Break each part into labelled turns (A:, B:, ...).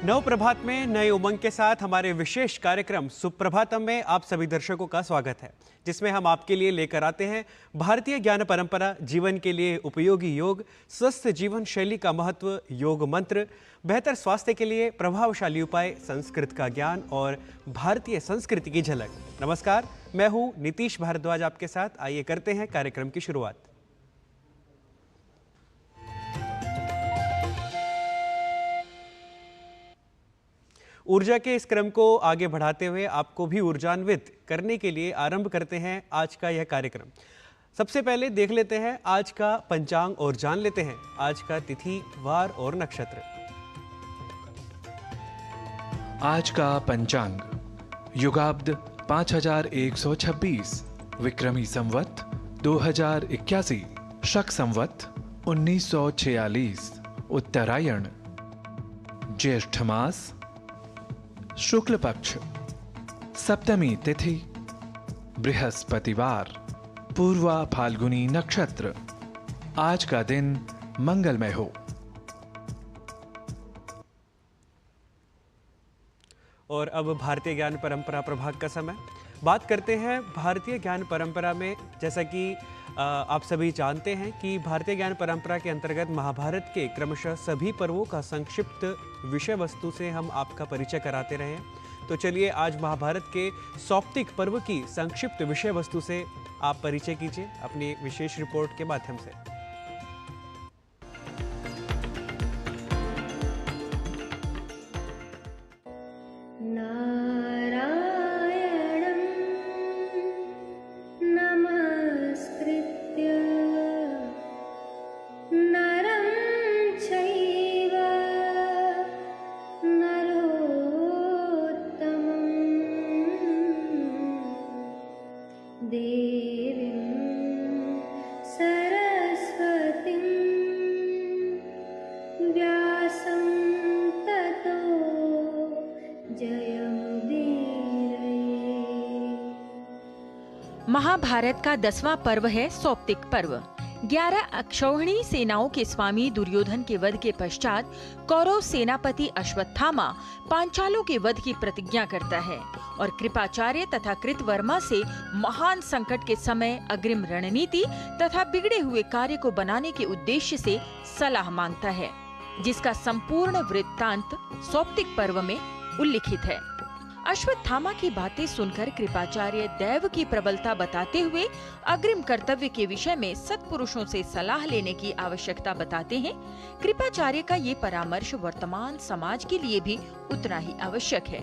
A: नव प्रभात में नए उमंग के साथ हमारे विशेष कार्यक्रम सुप्रभातम में आप सभी दर्शकों का स्वागत है, जिसमें हम आपके लिए लेकर आते हैं भारतीय ज्ञान परंपरा, जीवन के लिए उपयोगी योग, स्वस्थ जीवन शैली का महत्व, योग मंत्र, बेहतर स्वास्थ्य के लिए प्रभावशाली उपाय, संस्कृत का ज्ञान और भारतीय संस्कृति की झलक। नमस्कार, मैं हूं नीतीश भारद्वाज आपके साथ। आइए करते हैं कार्यक्रम की शुरुआत। ऊर्जा के इस क्रम को आगे बढ़ाते हुए आपको भी ऊर्जान्वित करने के लिए आरंभ करते हैं आज का यह कार्यक्रम। सबसे पहले देख लेते हैं आज का पंचांग और जान लेते हैं आज का तिथि, वार और नक्षत्र।
B: आज का पंचांग युगाब्द 5126, विक्रमी संवत 2081, शक संवत 1946, उत्तरायण, ज्येष्ठ मास, शुक्ल पक्ष, सप्तमी तिथि, बृहस्पतिवार, पूर्वा फाल्गुनी नक्षत्र। आज का दिन मंगलमय हो।
A: और अब भारतीय ज्ञान परंपरा प्रभाग का समय। बात करते हैं भारतीय ज्ञान परंपरा में। जैसा कि आप सभी जानते हैं कि भारतीय ज्ञान परंपरा के अंतर्गत महाभारत के क्रमशः सभी पर्वों का संक्षिप्त विषय वस्तु से हम आपका परिचय कराते रहे हैं। तो चलिए आज महाभारत के सौप्तिक पर्व की संक्षिप्त विषय वस्तु से आप परिचय कीजिए अपनी विशेष रिपोर्ट के माध्यम से।
C: महाभारत का 10वां पर्व है सौप्तिक पर्व। 11 अक्षौहिणी सेनाओं के स्वामी दुर्योधन के वध के पश्चात कौरव सेनापति अश्वत्थामा पांचालों के वध की प्रतिज्ञा करता है और कृपाचार्य तथा कृतवर्मा से महान संकट के समय अग्रिम रणनीति तथा बिगड़े हुए कार्य को बनाने के उद्देश्य से सलाह मांगता है, जिसका संपूर्ण वृत्तांत सौप्तिक पर्व में उल्लिखित है। अश्वत्थामा की बातें सुनकर कृपाचार्य दैव की प्रबलता बताते हुए अग्रिम कर्तव्य के विषय में सत्पुरुषों से सलाह लेने की आवश्यकता बताते हैं। कृपाचार्य का ये परामर्श वर्तमान समाज के लिए भी उतना ही आवश्यक है।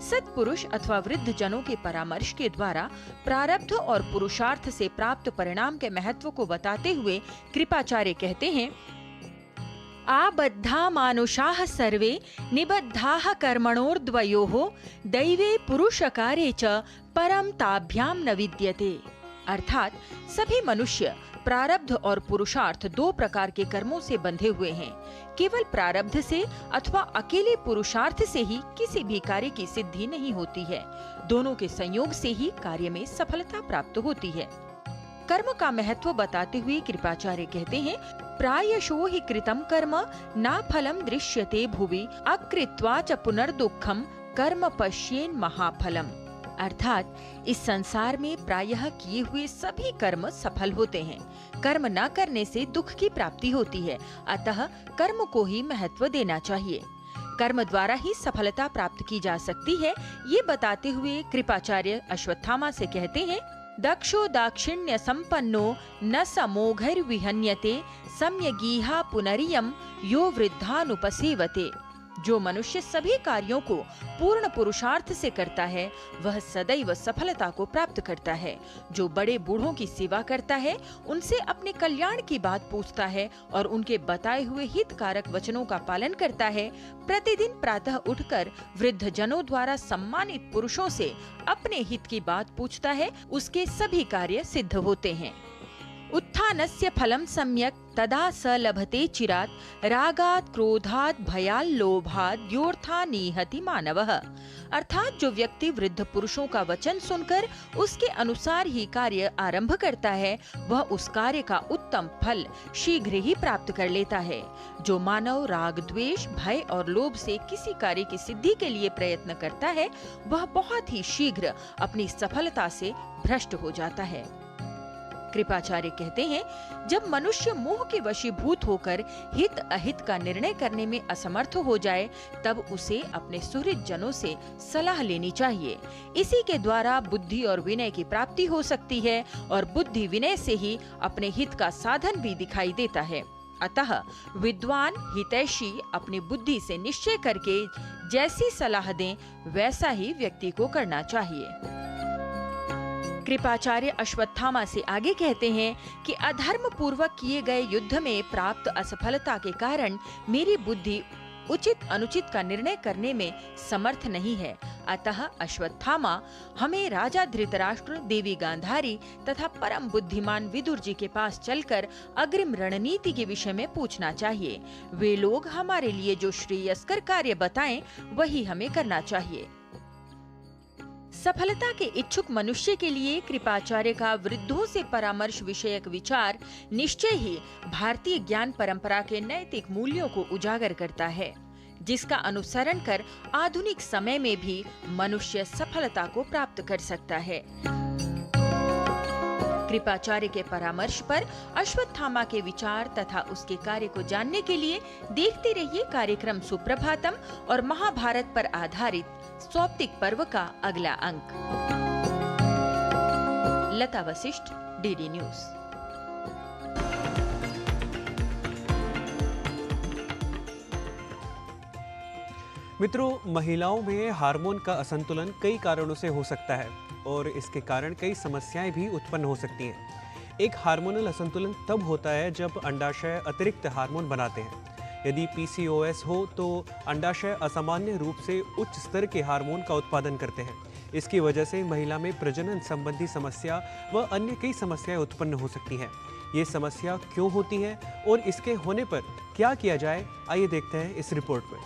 C: सत्पुरुष अथवा वृद्ध जनों के परामर्श के द्वारा प्रारब्ध और पुरुषार्थ से प्राप्त परिणाम के महत्व को बताते हुए कृपाचार्य कहते हैं, आबद्धा मानुषाः सर्वे निबद्धाः कर्मणोर्द्वयोः दैवे पुरुषकारे च परम ताभ्याम न विद्यते। अर्थात सभी मनुष्य प्रारब्ध और पुरुषार्थ दो प्रकार के कर्मों से बंधे हुए हैं। केवल प्रारब्ध से अथवा अकेले पुरुषार्थ से ही किसी भी कार्य की सिद्धि नहीं होती है। दोनों के संयोग से ही कार्य में सफलता प्राप्त होती है। कर्म का महत्व बताते हुए कृपाचार्य कहते हैं, प्रायशो हि कृतं कर्म ना फलम दृश्यते भुवि अकृत्वा च पुनर्दुःखम कर्म पश्येन महाफलम। अर्थात इस संसार में प्रायः किए हुए सभी कर्म सफल होते हैं। कर्म न करने से दुख की प्राप्ति होती है, अतः कर्म को ही महत्व देना चाहिए। कर्म द्वारा ही सफलता प्राप्त की जा सकती है, ये बताते हुए कृपाचार्य अश्वत्थामा से कहते हैं, दक्षो दाक्षिण्य संपन्नो न समोघैर्विहन्यते सम्यगीहा पुनरियम यो वृद्धानुपसेवते। जो मनुष्य सभी कार्यों को पूर्ण पुरुषार्थ से करता है वह सदैव सफलता को प्राप्त करता है। जो बड़े बूढ़ों की सेवा करता है, उनसे अपने कल्याण की बात पूछता है और उनके बताए हुए हितकारक वचनों का पालन करता है, प्रतिदिन प्रातः उठकर वृद्ध जनों द्वारा सम्मानित पुरुषों से अपने हित की बात पूछता है, उसके सभी कार्य सिद्ध होते हैं। उत्थानस्य फलम सम्यक तदा स लभते चिरात् रागात् क्रोधात् भयात् लोभात् योऽर्थान् निहति मानवः। अर्थात जो व्यक्ति वृद्ध पुरुषों का वचन सुनकर उसके अनुसार ही कार्य आरंभ करता है, वह उस कार्य का उत्तम फल शीघ्र ही प्राप्त कर लेता है। जो मानव राग, द्वेष, भय और लोभ से किसी कार्य की सिद्धि के लिए प्रयत्न करता है, वह बहुत ही शीघ्र अपनी सफलता से भ्रष्ट हो जाता है। कृपाचार्य कहते हैं, जब मनुष्य मोह के वशीभूत होकर हित अहित का निर्णय करने में असमर्थ हो जाए, तब उसे अपने सुहृद जनों से सलाह लेनी चाहिए। इसी के द्वारा बुद्धि और विनय की प्राप्ति हो सकती है और बुद्धि विनय से ही अपने हित का साधन भी दिखाई देता है। अतः विद्वान हितैषी अपनी बुद्धि से निश्चय करके जैसी सलाह दें, वैसा ही व्यक्ति को करना चाहिए। कृपाचार्य अश्वत्थामा से आगे कहते हैं कि अधर्म पूर्वक किए गए युद्ध में प्राप्त असफलता के कारण मेरी बुद्धि उचित अनुचित का निर्णय करने में समर्थ नहीं है। अतः अश्वत्थामा हमें राजा धृतराष्ट्र, देवी गांधारी तथा परम बुद्धिमान विदुर जी के पास चलकर अग्रिम रणनीति के विषय में पूछना चाहिए। वे लोग हमारे लिए जो श्रेयस्कर कार्य बताएं, वही हमें करना चाहिए। सफलता के इच्छुक मनुष्य के लिए कृपाचार्य का वृद्धों से परामर्श विषयक विचार निश्चय ही भारतीय ज्ञान परंपरा के नैतिक मूल्यों को उजागर करता है, जिसका अनुसरण कर आधुनिक समय में भी मनुष्य सफलता को प्राप्त कर सकता है। कृपाचार्य के परामर्श पर अश्वत्थामा के विचार तथा उसके कार्य को जानने के लिए देखते रहिए कार्यक्रम सुप्रभातम और महाभारत पर आधारित सौप्तिक पर्व का अगला अंक। लता वशिष्ठ, डीडी न्यूज।
A: मित्रों, महिलाओं में हार्मोन का असंतुलन कई कारणों से हो सकता है और इसके कारण कई समस्याएं भी उत्पन्न हो सकती हैं। एक हार्मोनल असंतुलन तब होता है जब अंडाशय अतिरिक्त हार्मोन बनाते हैं। यदि पीसीओएस हो तो अंडाशय असामान्य रूप से उच्च स्तर के हार्मोन का उत्पादन करते हैं। इसकी वजह से महिला में प्रजनन संबंधी समस्या व अन्य कई समस्याएं उत्पन्न हो सकती हैं। ये समस्या क्यों होती है और इसके होने पर क्या किया जाए, आइए देखते हैं इस रिपोर्ट में।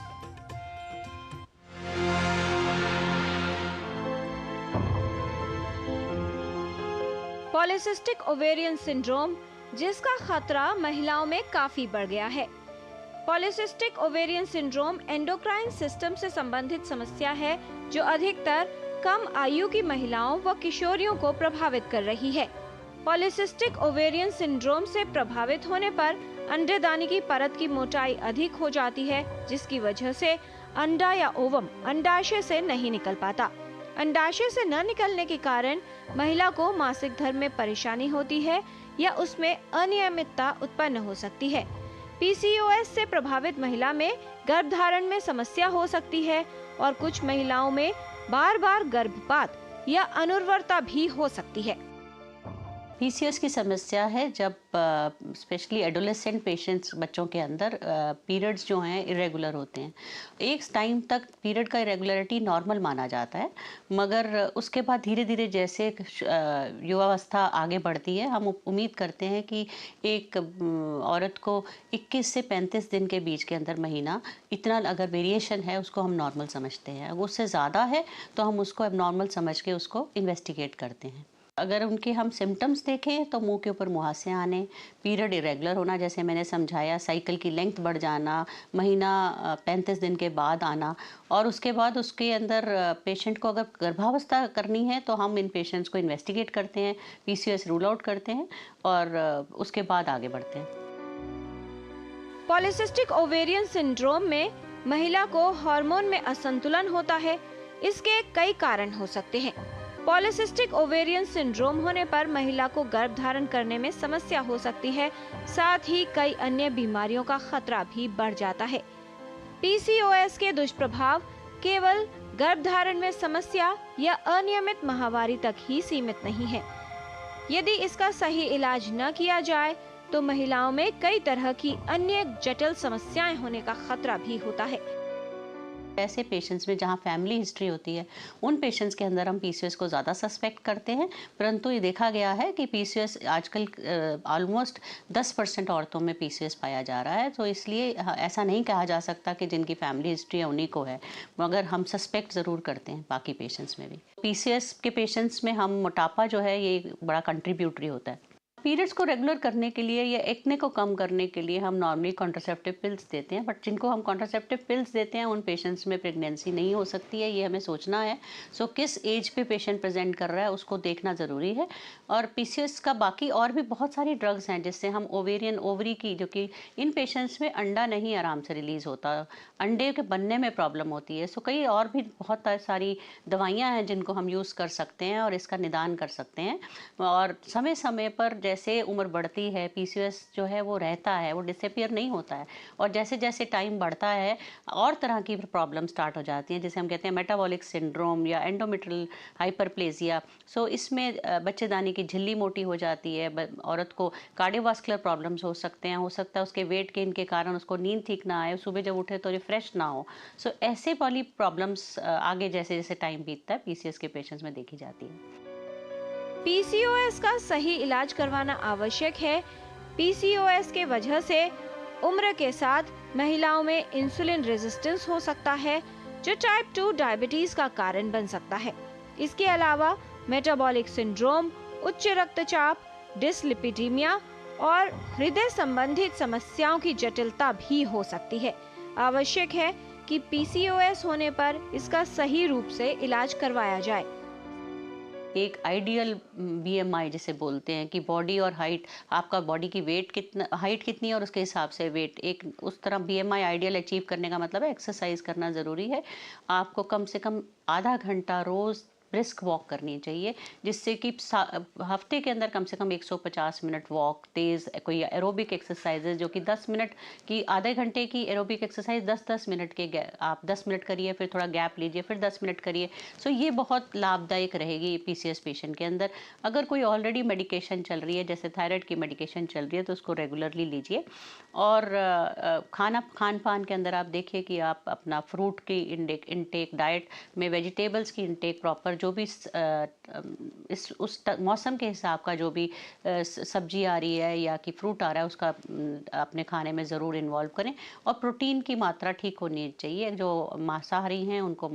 D: पॉलीसिस्टिक ओवेरियन सिंड्रोम, जिसका खतरा महिलाओं में काफी बढ़ गया है। Polycystic ovarian syndrome endocrine system से संबंधित समस्या है जो अधिकतर कम आयु की महिलाओं व किशोरियों को प्रभावित कर रही है। पॉलीसिस्टिक ओवेरियन सिंड्रोम से प्रभावित होने पर अंडेदानी की परत की मोटाई अधिक हो जाती है, जिसकी वजह से अंडा या ओवम अंडाशय से नहीं निकल पाता। अंडाशय से न निकलने के कारण महिला को मासिक धर्म में परेशानी होती है या उसमें अनियमितता उत्पन्न हो सकती है। पीसीओएस से प्रभावित महिला में गर्भधारण में समस्या हो सकती है और कुछ महिलाओं में बार बार गर्भपात या अनुर्वरता भी हो सकती है।
E: पीसीओएस की समस्या है जब स्पेशली एडोलेसेंट पेशेंट्स, बच्चों के अंदर पीरियड्स जो हैं इरेगुलर होते हैं। एक टाइम तक पीरियड का इरेगुलरिटी नॉर्मल माना जाता है, मगर उसके बाद धीरे धीरे जैसे युवावस्था आगे बढ़ती है, हम उम्मीद करते हैं कि एक औरत को 21 से 35 दिन के बीच के अंदर महीना इतना अगर वेरिएशन है उसको हम नॉर्मल समझते हैं। अगर उससे ज़्यादा है तो हम उसको एबनॉर्मल समझ के उसको इन्वेस्टिगेट करते हैं। अगर उनके हम सिम्टम्स देखें तो मुंह के ऊपर मुहासे आने, पीरियड इरेगुलर होना, जैसे मैंने समझाया, साइकिल की लेंथ बढ़ जाना, महीना 35 दिन के बाद आना, और उसके बाद उसके अंदर पेशेंट को अगर गर्भावस्था करनी है तो हम इन पेशेंट्स को इन्वेस्टिगेट करते हैं, पीसीओएस रूल आउट करते हैं और उसके बाद आगे बढ़ते हैं।
D: पॉलीसिस्टिक ओवेरियन सिंड्रोम में महिला को हार्मोन में असंतुलन होता है। इसके कई कारण हो सकते हैं। पॉलीसिस्टिक ओवेरियन सिंड्रोम होने पर महिला को गर्भ धारण करने में समस्या हो सकती है, साथ ही कई अन्य बीमारियों का खतरा भी बढ़ जाता है। पीसीओएस के दुष्प्रभाव केवल गर्भ धारण में समस्या या अनियमित माहवारी तक ही सीमित नहीं है। यदि इसका सही इलाज न किया जाए तो महिलाओं में कई तरह की अन्य जटिल समस्याएं होने का खतरा भी होता है।
E: ऐसे पेशेंट्स में जहाँ फैमिली हिस्ट्री होती है उन पेशेंट्स के अंदर हम पीसीओएस को ज़्यादा सस्पेक्ट करते हैं, परंतु ये देखा गया है कि पीसीओएस आजकल ऑलमोस्ट 10% औरतों में पीसीओएस पाया जा रहा है। तो इसलिए ऐसा नहीं कहा जा सकता कि जिनकी फैमिली हिस्ट्री है उन्हीं को है, मगर हम सस्पेक्ट ज़रूर करते हैं बाकी पेशेंट्स में भी। पीसीओएस के पेशेंट्स में हम मोटापा जो है ये बड़ा कंट्रीब्यूटरी होता है। पीरियड्स को रेगुलर करने के लिए या एक्ने को कम करने के लिए हम नॉर्मली कॉन्ट्रासेप्टिव पिल्स देते हैं, बट जिनको हम कॉन्ट्रासेप्टिव पिल्स देते हैं उन पेशेंट्स में प्रेगनेंसी नहीं हो सकती है, ये हमें सोचना है। सो किस एज पे पेशेंट प्रेजेंट कर रहा है उसको देखना ज़रूरी है। और पीसीओएस का बाकी और भी बहुत सारी ड्रग्स हैं जिससे हम ओवरी की, जो कि इन पेशेंट्स में अंडा नहीं आराम से रिलीज़ होता, अंडे के बनने में प्रॉब्लम होती है। सो कई और भी बहुत सारी दवाइयाँ हैं जिनको हम यूज़ कर सकते हैं और इसका निदान कर सकते हैं। और समय समय पर जैसे उम्र बढ़ती है पीसीओएस जो है वो रहता है, वो डिसअपीयर नहीं होता है। और जैसे जैसे टाइम बढ़ता है और तरह की प्रॉब्लम स्टार्ट हो जाती हैं, जैसे हम कहते हैं मेटाबॉलिक सिंड्रोम या एंडोमेट्रियल हाइपरप्लेजिया। सो इसमें बच्चेदानी की झिल्ली मोटी हो जाती है, औरत को कार्डियोवास्कुलर प्रॉब्लम्स हो सकते हैं, हो सकता है उसके वेट गेन के कारण उसको नींद ठीक ना आए, सुबह जब उठे तो रिफ्रेश ना हो। सो ऐसे वाली प्रॉब्लम्स आगे जैसे जैसे टाइम बीतता है पीसीओएस के पेशेंट्स में देखी जाती है।
D: पीसीओएस का सही इलाज करवाना आवश्यक है। पीसीओएस के वजह से उम्र के साथ महिलाओं में इंसुलिन रेजिस्टेंस हो सकता है, जो टाइप 2 डायबिटीज का कारण बन सकता है। इसके अलावा मेटाबॉलिक सिंड्रोम, उच्च रक्तचाप, डिसलिपिडीमिया और हृदय संबंधित समस्याओं की जटिलता भी हो सकती है। आवश्यक है कि पीसीओएस होने पर इसका सही रूप से इलाज करवाया जाए।
E: एक आइडियल बीएमआई जिसे बोलते हैं कि बॉडी और हाइट, आपका बॉडी की वेट कितना, हाइट कितनी है और उसके हिसाब से वेट, एक उस तरह बीएमआई आइडियल अचीव करने का मतलब है एक्सरसाइज करना ज़रूरी है। आपको कम से कम आधा घंटा रोज़ ब्रिस्क वॉक करनी चाहिए, जिससे कि हफ्ते के अंदर कम से कम 150 मिनट वॉक, तेज़ कोई एरोबिक एक्सरसाइजेज जो कि 10 मिनट की, आधे घंटे की एरोबिक एक्सरसाइज 10-10 मिनट के आप 10 मिनट करिए, फिर थोड़ा गैप लीजिए, फिर 10 मिनट करिए। सो ये बहुत लाभदायक रहेगी पीसीओएस पेशेंट के अंदर। अगर कोई ऑलरेडी मेडिकेशन चल रही है, जैसे थायराइड की मेडिकेशन चल रही है, तो उसको रेगुलरली लीजिए। और खान पान के अंदर आप देखिए कि आप अपना फ्रूट की इनटेक, डाइट में वेजिटेबल्स की इनटेक प्रॉपर, जो भी उस मौसम के हिसाब का जो भी सब्जी आ रही है या कि फ्रूट आ रहा है उसका अपने खाने में ज़रूर इन्वॉल्व करें। और प्रोटीन की मात्रा ठीक होनी चाहिए। जो मांसाहारी हैं उनको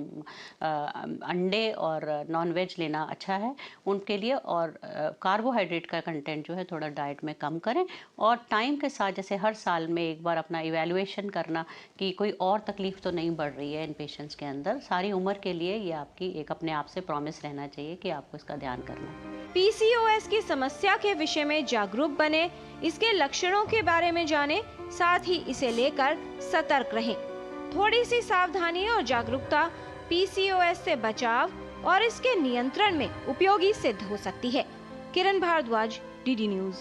E: अंडे और नॉनवेज लेना अच्छा है उनके लिए। और कार्बोहाइड्रेट का कंटेंट जो है थोड़ा डाइट में कम करें। और टाइम के साथ जैसे हर साल में एक बार अपना इवैल्यूएशन करना कि कोई और तकलीफ तो नहीं बढ़ रही है इन पेशेंट्स के अंदर। सारी उम्र के लिए ये आपकी एक अपने आप से प्रॉमिस रहना चाहिए कि आपको इसका ध्यान करना है।
D: पीसीओएस की समस्या के विषय में जागरूक बने, इसके लक्षणों के बारे में जाने, साथ ही इसे लेकर सतर्क रहें। थोड़ी सी सावधानी और जागरूकता पीसीओएस से बचाव और इसके नियंत्रण में उपयोगी सिद्ध हो सकती है। किरण भारद्वाज, डीडी न्यूज।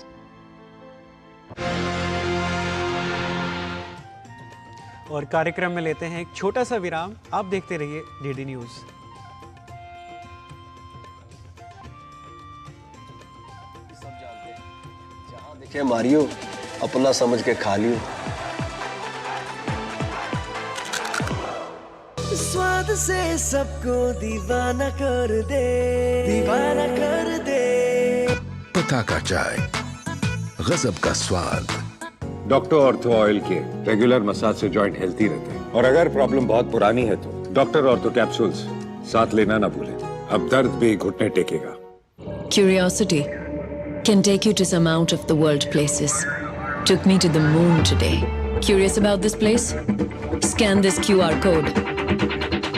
A: और कार्यक्रम में लेते हैं एक छोटा सा विराम। आप देखते रहिए डीडी न्यूज।
F: के मारियो, अपना समझ के खा लियो।
G: स्वाद से सबको दीवाना कर दे, दीवाना कर दे।
H: पता का चाय, गजब का स्वाद।
I: डॉक्टर ऑर्थो ऑयल के रेगुलर मसाज से जॉइंट हेल्थी रहते हैं। और अगर प्रॉब्लम बहुत पुरानी है तो डॉक्टर ऑर्थो कैप्सूल्स साथ लेना ना भूलें। अब दर्द भी घुटने टेकेगा।
J: Curiosity can take you to some out of the world places. Took me to the moon today. Curious about this place? Scan this QR code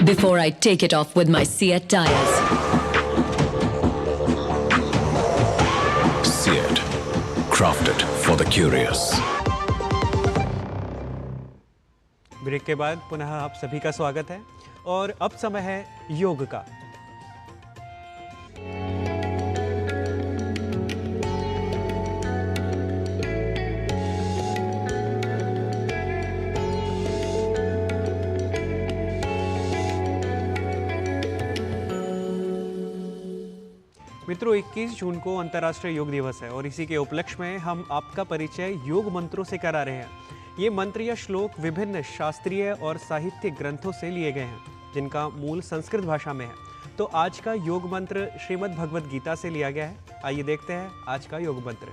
J: before I take it off with my Seat tires.
H: Seat, crafted for the curious.
A: Break के बाद पुनः आप सभी का स्वागत है और अब समय है योग का। मित्रों, 21 जून को अंतर्राष्ट्रीय योग दिवस है और इसी के उपलक्ष्य में हम आपका परिचय योग मंत्रों से करा रहे हैं। ये मंत्र या श्लोक विभिन्न शास्त्रीय और साहित्यिक ग्रंथों से लिए गए हैं, जिनका मूल संस्कृत भाषा में है। तो आज का योग मंत्र श्रीमद् भगवद गीता से लिया गया है। आइए देखते हैं आज का योग मंत्र।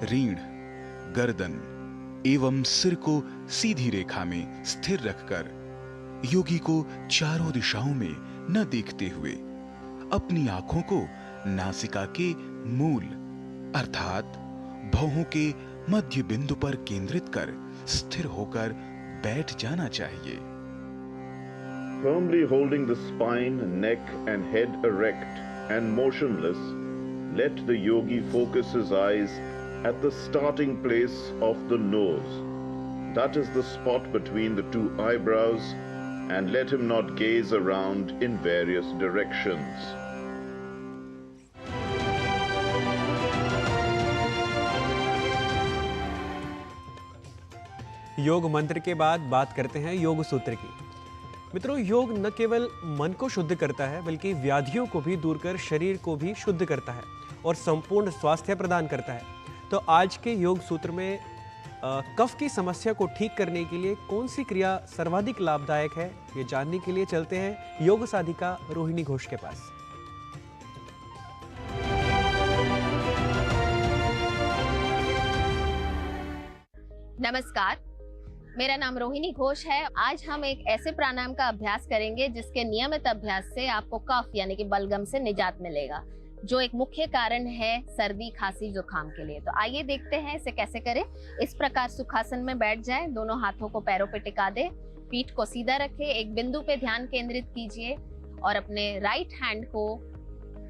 K: रीढ़, गर्दन एवं सिर को सीधी रेखा में स्थिर रखकर योगी को चारों दिशाओं में न देखते हुए अपनी आंखों को नासिका के मूल अर्थात भौहों के मध्य बिंदु पर केंद्रित कर स्थिर होकर बैठ जाना चाहिए।
L: Firmly holding the spine, neck and head erect and motionless, let the yogi focus his eyes at the starting place of the nose. That is the spot between the two eyebrows, and let him not gaze around in various directions.
A: योग मंत्र के बाद बात करते हैं योग सूत्र की। मित्रों, योग न केवल मन को शुद्ध करता है बल्कि व्याधियों को भी दूर कर शरीर को भी शुद्ध करता है और संपूर्ण स्वास्थ्य प्रदान करता है। तो आज के योग सूत्र में कफ की समस्या को ठीक करने के लिए कौन सी क्रिया सर्वाधिक लाभदायक है, ये जानने के लिए चलते हैं योग साधिका रोहिणी घोष के पास।
M: नमस्कार, मेरा नाम रोहिणी घोष है। आज हम एक ऐसे प्राणायाम का अभ्यास करेंगे जिसके नियमित अभ्यास से आपको कफ यानी कि बलगम से निजात मिलेगा, जो एक मुख्य कारण है सर्दी, खांसी, जुकाम के लिए। तो आइए देखते हैं इसे कैसे करें। इस प्रकार सुखासन में बैठ जाएं, दोनों हाथों को पैरों पे टिका दें, पीठ को सीधा रखें, एक बिंदु पे ध्यान केंद्रित कीजिए और अपने राइट हैंड को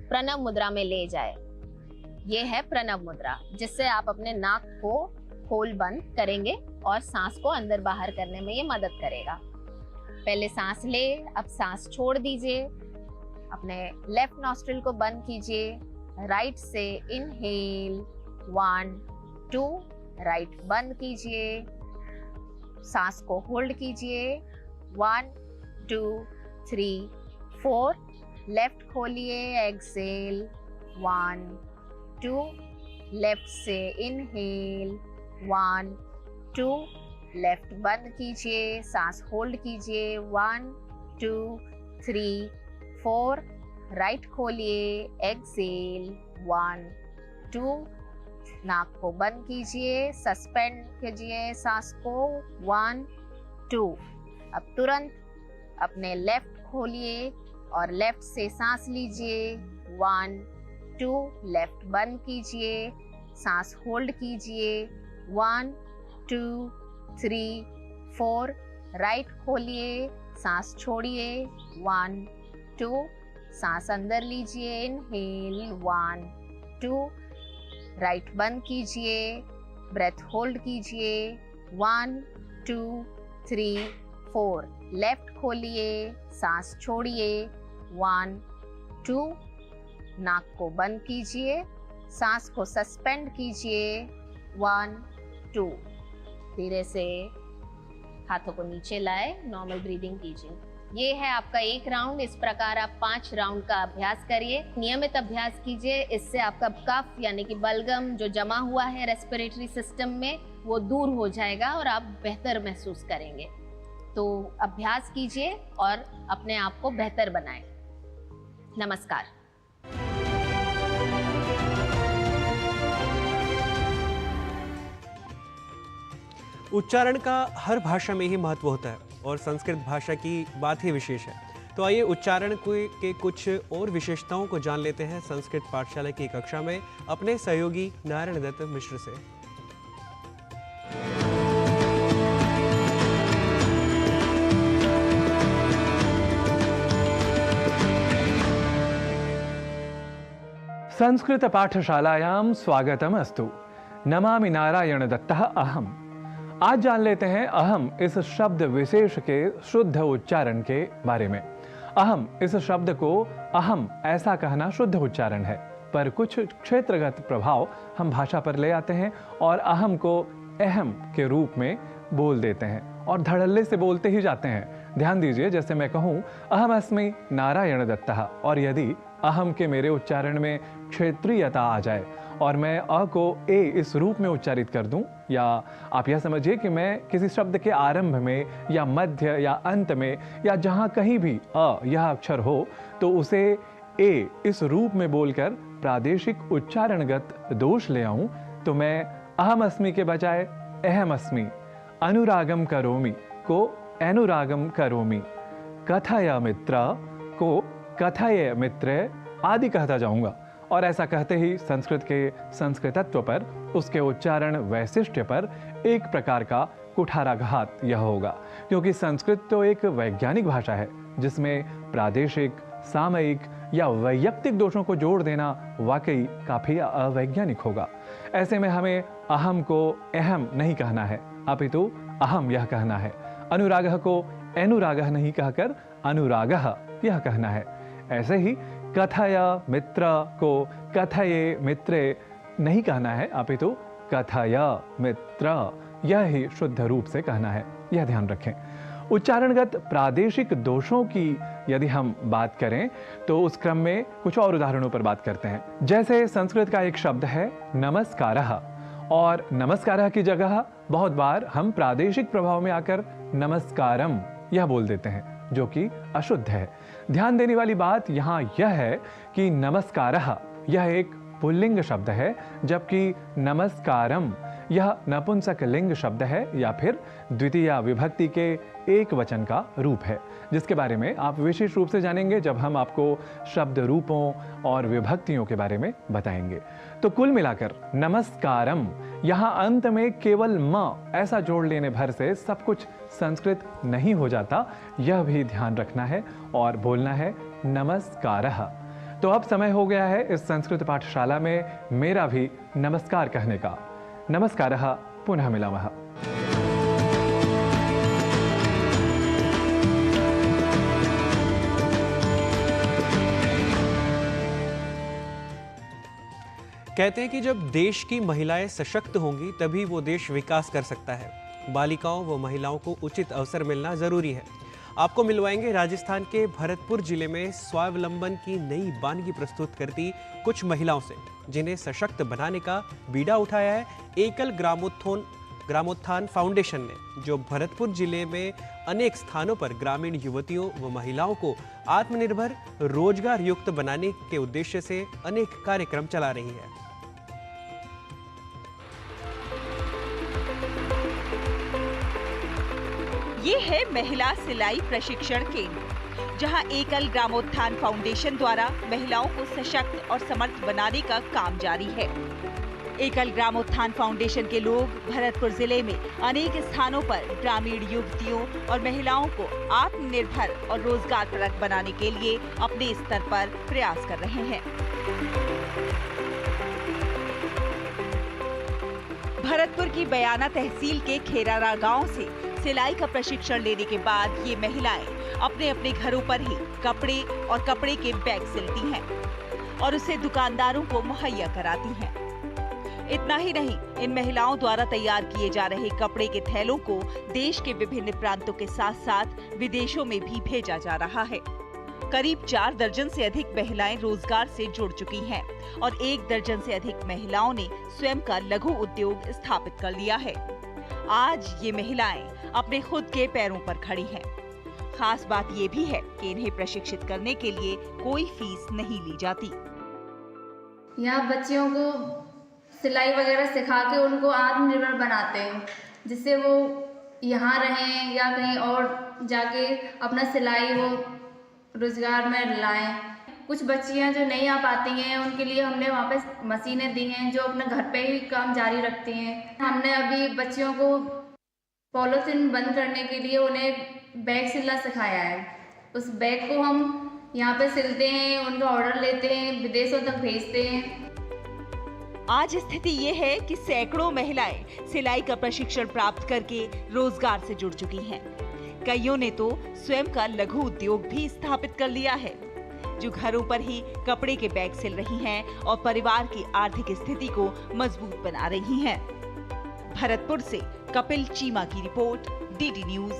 M: प्रणव मुद्रा में ले जाए। ये है प्रणव मुद्रा, जिससे आप अपने नाक को खोल बंद करेंगे और सांस को अंदर बाहर करने में ये मदद करेगा। पहले सांस ले, अब सांस छोड़ दीजिए। अपने लेफ्ट नॉस्ट्रिल को बंद कीजिए, राइट से इनहेल 1 2, राइट बंद कीजिए, सांस को होल्ड कीजिए 1 2 3 4, लेफ्ट खोलिए, एक्सेल 1 2, लेफ्ट से इनहेल 1 2, लेफ्ट बंद कीजिए, सांस होल्ड कीजिए 1 2 3 4, राइट खोलिए, एक्सेल 1 2, नाक को बंद कीजिए, सस्पेंड कीजिए सांस को 1 2। अब तुरंत अपने लेफ्ट खोलिए और लेफ्ट से सांस लीजिए 1 2, लेफ्ट बंद कीजिए, सांस होल्ड कीजिए 1 2 3 4, राइट खोलिए, सांस छोड़िए 1 2, सांस अंदर लीजिए, इनहेल 1 2, राइट बंद कीजिए, ब्रेथ होल्ड कीजिए 1 2 3 4, लेफ्ट खोलिए, सांस छोड़िए 1 2, नाक को बंद कीजिए, सांस को सस्पेंड कीजिए 1 2, धीरे से हाथों को नीचे लाए, नॉर्मल ब्रीदिंग कीजिए। ये है आपका एक राउंड। इस प्रकार आप 5 राउंड का अभ्यास करिए, नियमित अभ्यास कीजिए। इससे आपका कफ यानी कि बलगम जो जमा हुआ है रेस्पिरेटरी सिस्टम में वो दूर हो जाएगा और आप बेहतर महसूस करेंगे। तो अभ्यास कीजिए और अपने आप को बेहतर बनाएं। नमस्कार।
A: उच्चारण का हर भाषा में ही महत्व होता है और संस्कृत भाषा की बात ही विशेष है। तो आइए उच्चारण के कुछ और विशेषताओं को जान लेते हैं संस्कृत पाठशाला की कक्षा में अपने सहयोगी नारायण दत्त मिश्र से।
B: संस्कृत पाठशालायां स्वागतम अस्तु। नमामि नारायण दत्तः अहम। आज जान लेते हैं अहम इस शब्द विशेष के शुद्ध उच्चारण के बारे में। अहम इस शब्द को अहम ऐसा कहना शुद्ध उच्चारण है, पर कुछ क्षेत्रगत प्रभाव हम भाषा पर ले आते हैं और अहम को अहम के रूप में बोल देते हैं और धड़ल्ले से बोलते ही जाते हैं। ध्यान दीजिए, जैसे मैं कहूँ अहम अस्मि नारायण दत्तः, और यदि अहम के मेरे उच्चारण में क्षेत्रीयता आ जाए और मैं अ को ए इस रूप में उच्चारित कर दूं, या आप यह समझिए कि मैं किसी शब्द के आरंभ में या मध्य या अंत में या जहां कहीं भी अ यह अक्षर हो, तो उसे ए इस रूप में बोलकर प्रादेशिक उच्चारणगत दोष ले आऊं, तो मैं अहम अस्मि के बजाय अहम अस्मि, अनुरागम करोमि को अनुरागम करोमि, कथय मित्र को कथय मित्र आदि कहता जाऊंगा। और ऐसा कहते ही संस्कृत के संस्कृतत्व पर, उसके उच्चारण वैशिष्ट्य पर एक प्रकार का कुठाराघात यह होगा, क्योंकि संस्कृत तो एक वैज्ञानिक भाषा है जिसमें प्रादेशिक, सामयिक या वैयक्तिक दोषों को जोड़ देना वाकई काफी अवैज्ञानिक होगा। ऐसे में हमें अहम को अहम नहीं कहना है, अपितु अहम यह कहना है। अनुरागः को अनुरागः नहीं कहकर अनुरागः यह कहना है। ऐसे ही कथय मित्र को कथये मित्रे नहीं कहना है, अपितु कथय मित्र यह ही शुद्ध रूप से कहना है, यह ध्यान रखें। उच्चारणगत प्रादेशिक दोषों की यदि हम बात करें तो उस क्रम में कुछ और उदाहरणों पर बात करते हैं। जैसे संस्कृत का एक शब्द है नमस्कारः, और नमस्कारः की जगह बहुत बार हम प्रादेशिक प्रभाव में आकर नमस्कारम यह बोल देते हैं, जो कि अशुद्ध है। ध्यान देने वाली बात यहाँ यह है कि नमस्कारः यह एक पुल्लिंग शब्द है, जबकि नमस्कारम यह नपुंसक लिंग शब्द है या फिर द्वितीय विभक्ति के एक वचन का रूप है, जिसके बारे में आप विशेष रूप से जानेंगे जब हम आपको शब्द रूपों और विभक्तियों के बारे में बताएंगे। तो कुल मिलाकर नमस्कारम यहाँ अंत में केवल म ऐसा जोड़ लेने भर से सब कुछ संस्कृत नहीं हो जाता, यह भी ध्यान रखना है और बोलना है नमस्कारः। तो अब समय हो गया है इस संस्कृत पाठशाला में मेरा भी नमस्कार कहने का। नमस्कारः, पुनः मिलामः।
A: कहते हैं कि जब देश की महिलाएं सशक्त होंगी तभी वो देश विकास कर सकता है। बालिकाओं व महिलाओं को उचित अवसर मिलना जरूरी है। आपको मिलवाएंगे राजस्थान के भरतपुर जिले में स्वावलंबन की नई वानगी प्रस्तुत करती कुछ महिलाओं से, जिन्हें सशक्त बनाने का बीड़ा उठाया है एकल ग्रामोत्थान फाउंडेशन ने, जो भरतपुर जिले में अनेक स्थानों पर ग्रामीण युवतियों व महिलाओं को आत्मनिर्भर रोजगार युक्त बनाने के उद्देश्य से अनेक कार्यक्रम चला रही है।
C: ये है महिला सिलाई प्रशिक्षण केंद्र, जहां एकल ग्रामोत्थान फाउंडेशन द्वारा महिलाओं को सशक्त और समर्थ बनाने का काम जारी है। एकल ग्रामोत्थान फाउंडेशन के लोग भरतपुर जिले में अनेक स्थानों पर ग्रामीण युवतियों और महिलाओं को आत्मनिर्भर और रोजगार परक बनाने के लिए अपने स्तर पर प्रयास कर रहे हैं। भरतपुर की बयाना तहसील के खेरारा गांव से सिलाई का प्रशिक्षण लेने के बाद ये महिलाएं अपने अपने घरों पर ही कपड़े और कपड़े के बैग सिलती हैं और उसे दुकानदारों को मुहैया कराती हैं। इतना ही नहीं, इन महिलाओं द्वारा तैयार किए जा रहे कपड़े के थैलों को देश के विभिन्न प्रांतों के साथ साथ विदेशों में भी भेजा जा रहा है। करीब 4 दर्जन से अधिक महिलाएं रोजगार से जुड़ चुकी हैं और 1 दर्जन से अधिक महिलाओं ने स्वयं का लघु उद्योग स्थापित कर लिया है। आज ये महिलाएं अपने खुद के पैरों पर खड़ी हैं। खास बात ये भी है कि इन्हें प्रशिक्षित करने के लिए कोई फीस नहीं ली जाती।
N: यहाँ बच्चियों को सिलाई वगैरह सिखा के उनको आत्मनिर्भर बनाते हैं, जिससे वो यहाँ रहें या कहीं और जाके अपना सिलाई वो रोजगार में लाएं। कुछ बच्चियाँ जो नहीं आ पाती हैं उनके लिए हमने वहाँ पे मशीनें दी हैं जो अपने घर पे ही काम जारी रखती हैं। हमने अभी बच्चियों को पॉलीथीन बंद करने के लिए उन्हें बैग सिलना सिखाया है। उस बैग को हम यहाँ पे सिलते हैं, उनका ऑर्डर लेते हैं, विदेशों तक भेजते हैं।
O: आज स्थिति ये है कि सैकड़ों महिलाएं सिलाई का प्रशिक्षण प्राप्त करके रोजगार से जुड़ चुकी हैं। कईयों ने तो स्वयं का लघु उद्योग भी स्थापित कर लिया है, जो घरों पर ही कपड़े के बैग सिल रही हैं और परिवार की आर्थिक स्थिति को मजबूत बना रही हैं। भरतपुर से कपिल चीमा की रिपोर्ट, डीडी न्यूज।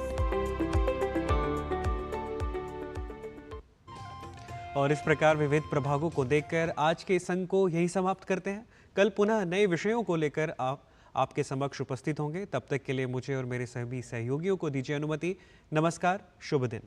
A: और इस प्रकार विविध प्रभागों को देखकर आज के इस अंक को यही समाप्त करते हैं। कल पुनः नए विषयों को लेकर आपके समक्ष उपस्थित होंगे। तब तक के लिए मुझे और मेरे सभी सहयोगियों को दीजिए अनुमति। नमस्कार, शुभ दिन।